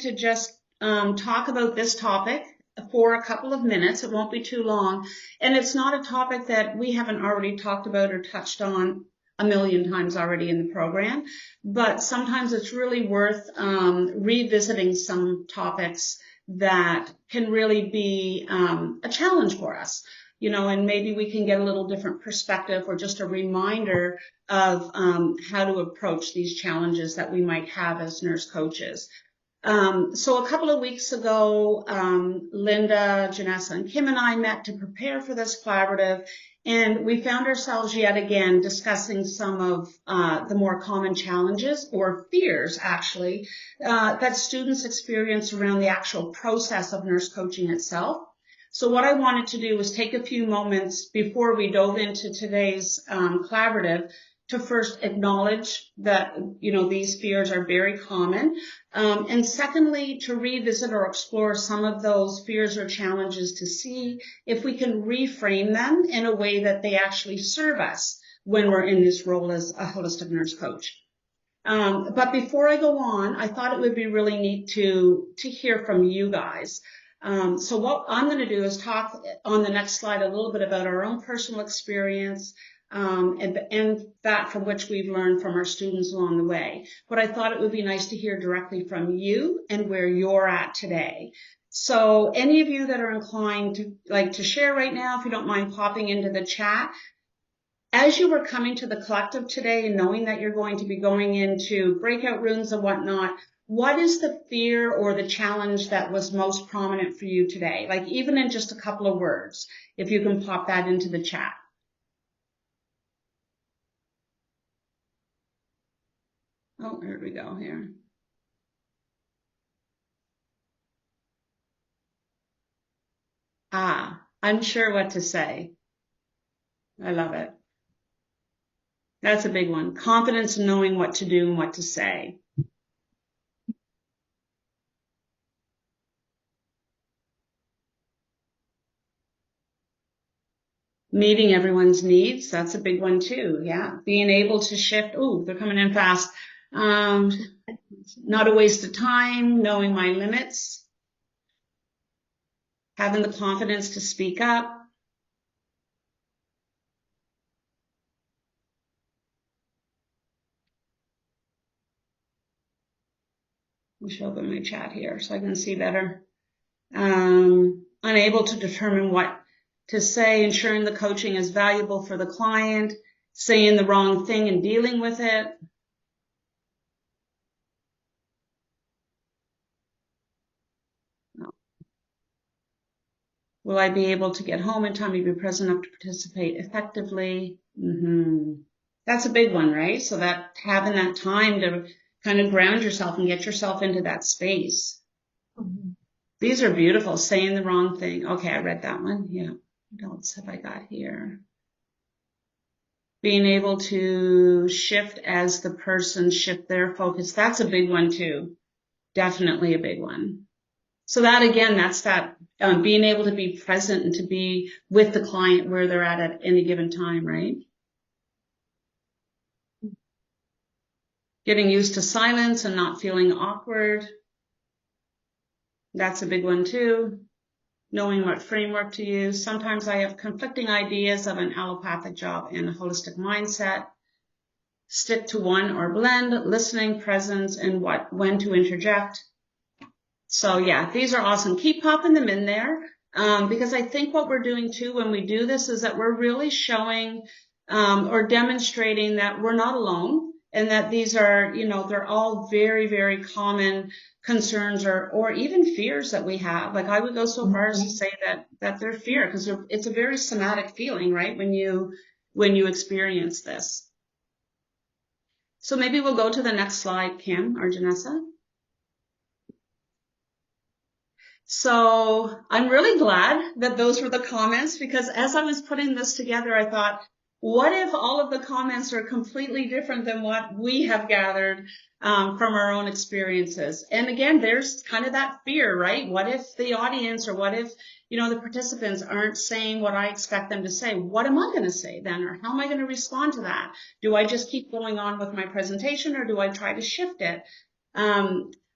to just talk about this topic for a couple of minutes. It won't be too long. And it's not a topic that we haven't already talked about or touched on a million times already in the program, but sometimes it's really worth revisiting some topics that can really be a challenge for us, you know, and maybe we can get a little different perspective or just a reminder of how to approach these challenges that we might have as nurse coaches. So a couple of weeks ago, Linda, Janessa, and Kim and I met to prepare for this collaborative, and we found ourselves yet again discussing some of the more common challenges or fears, actually, that students experience around the actual process of nurse coaching itself. So what I wanted to do was take a few moments before we dove into today's collaborative to first acknowledge that, you know, these fears are very common. And secondly, to revisit or explore some of those fears or challenges to see if we can reframe them in a way that they actually serve us when we're in this role as a holistic nurse coach. But before I go on, I thought it would be really neat to hear from you guys. So what I'm going to do is talk on the next slide a little bit about our own personal experience, and that from which we've learned from our students along the way. But I thought it would be nice to hear directly from you and where you're at today. So any of you that are inclined to like to share right now, if you don't mind popping into the chat, as you were coming to the collective today and knowing that you're going to be going into breakout rooms and whatnot, what is the fear or the challenge that was most prominent for you today? Like even in just a couple of words, if you can pop that into the chat. Oh, here we go here. Unsure what to say. I love it. That's a big one. Confidence in knowing what to do and what to say. Meeting everyone's needs. That's a big one too. Yeah. Being able to shift. Oh, they're coming in fast. Not a waste of time, knowing my limits, having the confidence to speak up. I'll show up in my chat here so I can see better. Unable to determine what to say, ensuring the coaching is valuable for the client, saying the wrong thing and dealing with it. Will I be able to get home in time to be present enough to participate effectively? That's a big one, right? So that having that time to kind of ground yourself and get yourself into that space. These are beautiful. Saying the wrong thing. Okay, I read that one. Yeah. What else have I got here? Being able to shift as the person, shift their focus. That's a big one too. Definitely a big one. So that again, that's that being able to be present and to be with the client where they're at any given time, right? Getting used to silence and not feeling awkward. That's a big one too. Knowing what framework to use. Sometimes I have conflicting ideas of an allopathic job and a holistic mindset. Stick to one or blend, listening, presence, and when to interject. So yeah, these are awesome. Keep popping them in there, because I think what we're doing too when we do this is that we're really showing or demonstrating that we're not alone and that these are, you know, they're all very, very common concerns or even fears that we have. Like I would go so far as to say that they're fear because it's a very somatic feeling, right? When you experience this. So maybe we'll go to the next slide, Kim or Janessa. So I'm really glad that those were the comments because as I was putting this together, I thought, what if all of the comments are completely different than what we have gathered from our own experiences? And again, there's kind of that fear, right? What if the audience or what if, you know, the participants aren't saying what I expect them to say? What am I going to say then? Or how am I going to respond to that? Do I just keep going on with my presentation or do I try to shift it?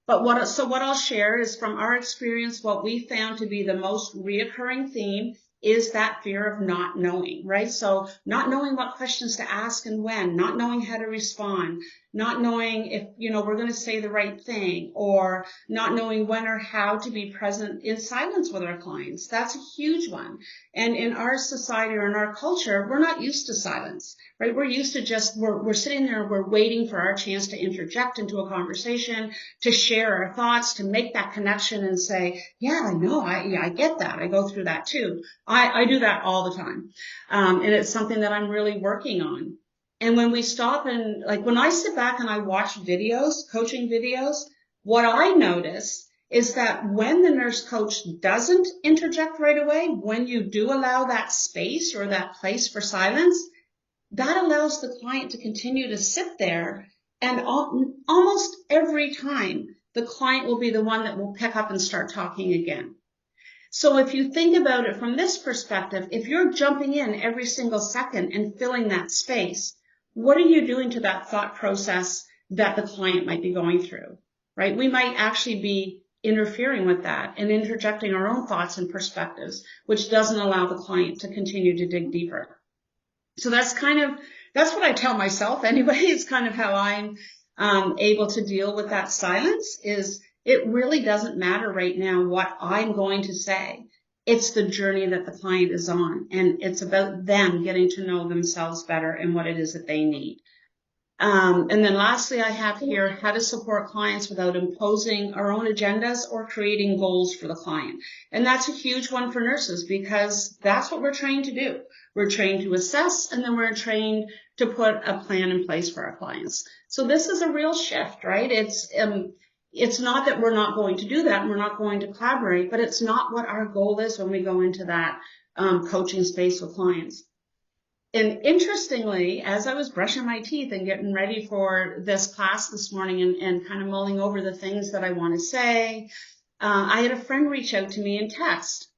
But But what I'll share is from our experience, what we found to be the most reoccurring theme is that fear of not knowing, right? So not knowing what questions to ask and when, not knowing how to respond, not knowing if, we're going to say the right thing, or not knowing when or how to be present in silence with our clients. That's a huge one. And in our society or in our culture, we're not used to silence, right? We're used to we're sitting there, we're waiting for our chance to interject into a conversation, to share our thoughts, to make that connection and say, yeah, I know, I get that. I go through that too. I do that all the time. And it's something that I'm really working on. And when we stop and when I sit back and I watch videos, coaching videos, what I notice is that when the nurse coach doesn't interject right away, when you do allow that space or that place for silence, that allows the client to continue to sit there. And almost every time, the client will be the one that will pick up and start talking again. So if you think about it from this perspective, if you're jumping in every single second and filling that space, what are you doing to that thought process that the client might be going through, right? We might actually be interfering with that and interjecting our own thoughts and perspectives, which doesn't allow the client to continue to dig deeper. So that's what I tell myself anyway. It's kind of how I'm able to deal with that silence. Is it really doesn't matter right now what I'm going to say. It's the journey that the client is on, and it's about them getting to know themselves better and what it is that they need. And then lastly, I have here how to support clients without imposing our own agendas or creating goals for the client. And that's a huge one for nurses, because that's what we're trained to do. We're trained to assess, and then we're trained to put a plan in place for our clients. So this is a real shift, right? It's not that we're not going to do that and we're not going to collaborate, but it's not what our goal is when we go into that coaching space with clients. And interestingly, as I was brushing my teeth and getting ready for this class this morning and kind of mulling over the things that I want to say, I had a friend reach out to me in text.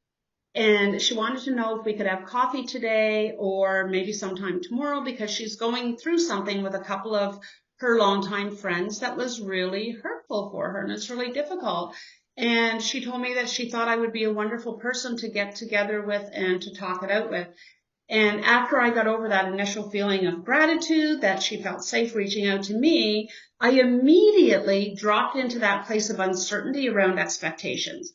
And she wanted to know if we could have coffee today or maybe sometime tomorrow, because she's going through something with a couple of her longtime friends that was really hurtful for her, and it's really difficult. And she told me that she thought I would be a wonderful person to get together with and to talk it out with. And after I got over that initial feeling of gratitude that she felt safe reaching out to me, I immediately dropped into that place of uncertainty around expectations,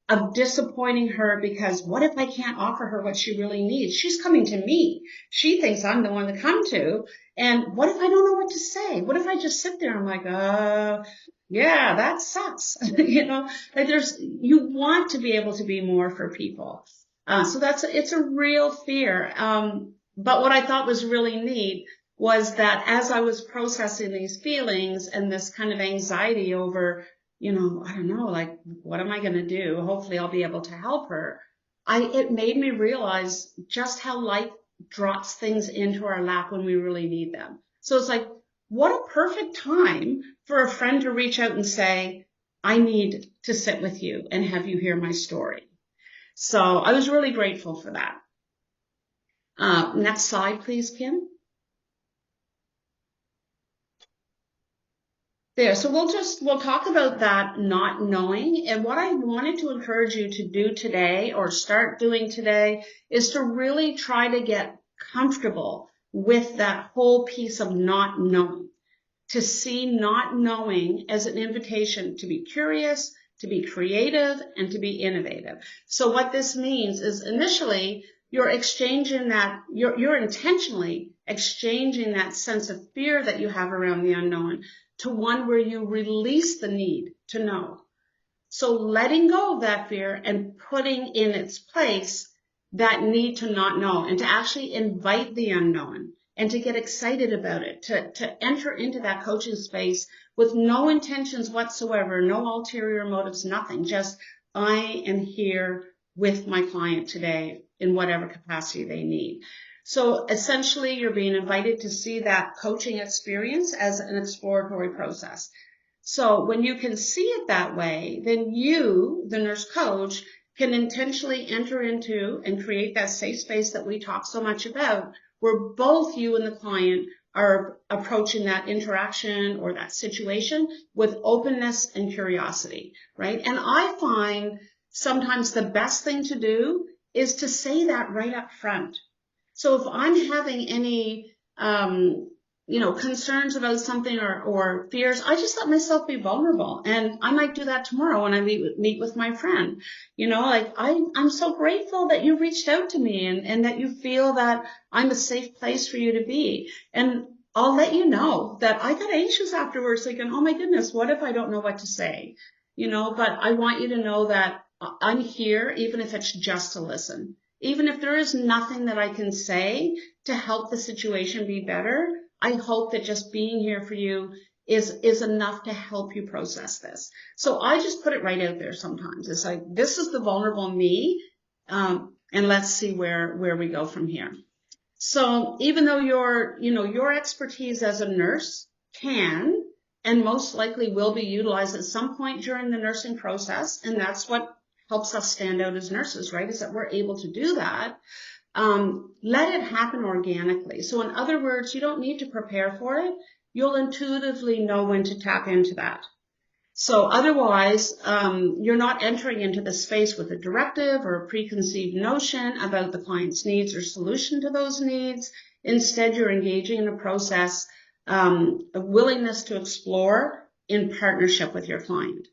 of disappointing her, because what if I can't offer her what she really needs? She's coming to me. She thinks I'm the one to come to. And what if I don't know what to say? What if I just sit there and I'm like, yeah, that sucks. You want to be able to be more for people. So it's a real fear. But what I thought was really neat was that as I was processing these feelings and this kind of anxiety over, I don't know, what am I going to do? Hopefully I'll be able to help her. It made me realize just how life drops things into our lap when we really need them. So it's like, what a perfect time for a friend to reach out and say, I need to sit with you and have you hear my story. So I was really grateful for that. Next slide, please, Kim. There, so we'll talk about that not knowing. And what I wanted to encourage you to do today, or start doing today, is to really try to get comfortable with that whole piece of not knowing, to see not knowing as an invitation to be curious, to be creative, and to be innovative. So what this means is initially you're exchanging that, you're intentionally exchanging that sense of fear that you have around the unknown to one where you release the need to know. So letting go of that fear and putting in its place that need to not know, and to actually invite the unknown and to get excited about it, to enter into that coaching space with no intentions whatsoever, no ulterior motives, nothing. Just, I am here with my client today in whatever capacity they need. So essentially, you're being invited to see that coaching experience as an exploratory process. So when you can see it that way, then you, the nurse coach, can intentionally enter into and create that safe space that we talk so much about, where both you and the client are approaching that interaction or that situation with openness and curiosity, right? And I find sometimes the best thing to do is to say that right up front. So if I'm having any, concerns about something or fears, I just let myself be vulnerable. And I might do that tomorrow when I meet with my friend. Like I'm so grateful that you reached out to me and that you feel that I'm a safe place for you to be. And I'll let you know that I got anxious afterwards thinking, oh my goodness, what if I don't know what to say? But I want you to know that I'm here, even if it's just to listen. Even if there is nothing that I can say to help the situation be better, I hope that just being here for you is enough to help you process this. So I just put it right out there sometimes. It's like, this is the vulnerable me, and let's see where we go from here. So even though your expertise as a nurse can and most likely will be utilized at some point during the nursing process, and that's what helps us stand out as nurses, right? Is that we're able to do that. Let it happen organically. So in other words, you don't need to prepare for it. You'll intuitively know when to tap into that. So otherwise, you're not entering into the space with a directive or a preconceived notion about the client's needs or solution to those needs. Instead, you're engaging in a process, a willingness to explore in partnership with your client.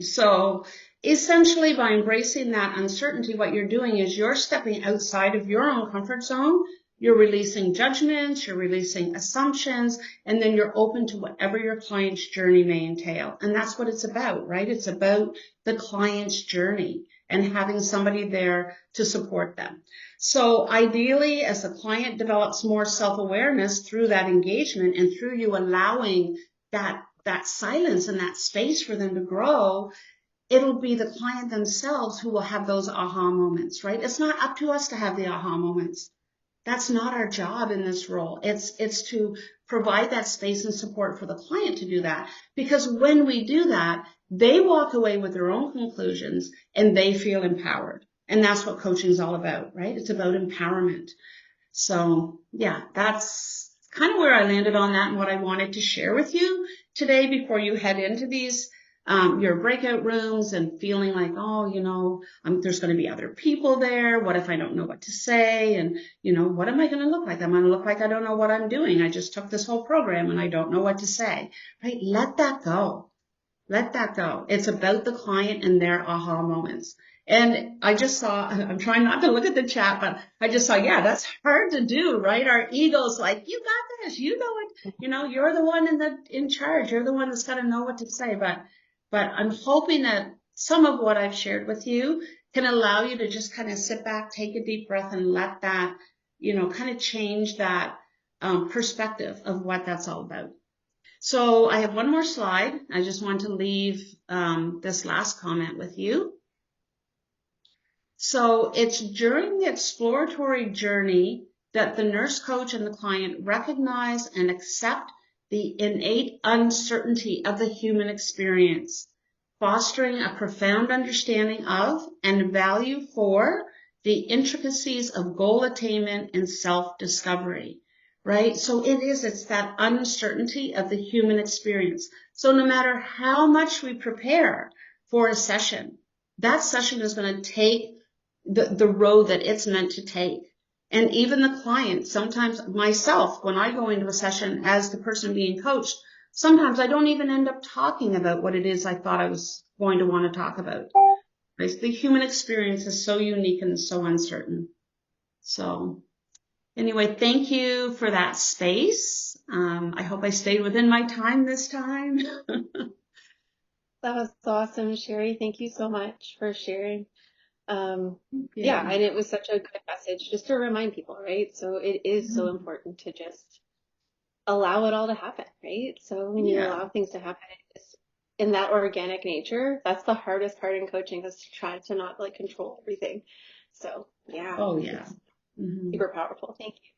So essentially, by embracing that uncertainty, what you're doing is you're stepping outside of your own comfort zone. You're releasing judgments, you're releasing assumptions, and then you're open to whatever your client's journey may entail. And that's what it's about, right? It's about the client's journey and having somebody there to support them. So ideally, as the client develops more self-awareness through that engagement and through you allowing that silence and that space for them to grow, it'll be the client themselves who will have those aha moments, right? It's not up to us to have the aha moments. That's not our job in this role. It's to provide that space and support for the client to do that. Because when we do that, they walk away with their own conclusions and they feel empowered. And that's what coaching is all about, right? It's about empowerment. So yeah, that's kind of where I landed on that and what I wanted to share with you today before you head into these your breakout rooms and feeling like, oh, there's going to be other people there. What if I don't know what to say? And, what am I going to look like? I'm going to look like I don't know what I'm doing. I just took this whole program and I don't know what to say, right? Let that go. Let that go. It's about the client and their aha moments. And I just saw, I'm trying not to look at the chat, but I just saw, yeah, that's hard to do, right? Our ego's like, you got this, you know it, you're the one in charge. You're the one that's got to know what to say. But I'm hoping that some of what I've shared with you can allow you to just kind of sit back, take a deep breath and let that, kind of change that perspective of what that's all about. So I have one more slide. I just want to leave this last comment with you. So it's during the exploratory journey that the nurse coach and the client recognize and accept the innate uncertainty of the human experience, fostering a profound understanding of and value for the intricacies of goal attainment and self-discovery. Right? So it's that uncertainty of the human experience. So no matter how much we prepare for a session, that session is going to take the road that it's meant to take. And even the client, sometimes myself, when I go into a session as the person being coached, sometimes I don't even end up talking about what it is I thought I was going to want to talk about. Right? The human experience is so unique and so uncertain. So anyway, thank you for that space. I hope I stayed within my time this time. That was awesome, Sherry. Thank you so much for sharing. Yeah, and it was such a good message just to remind people, right? So it is so important to just allow it all to happen, right? So when you allow things to happen in that organic nature, that's the hardest part in coaching, is to try to not control everything. So yeah. Oh yeah. Super powerful. Thank you.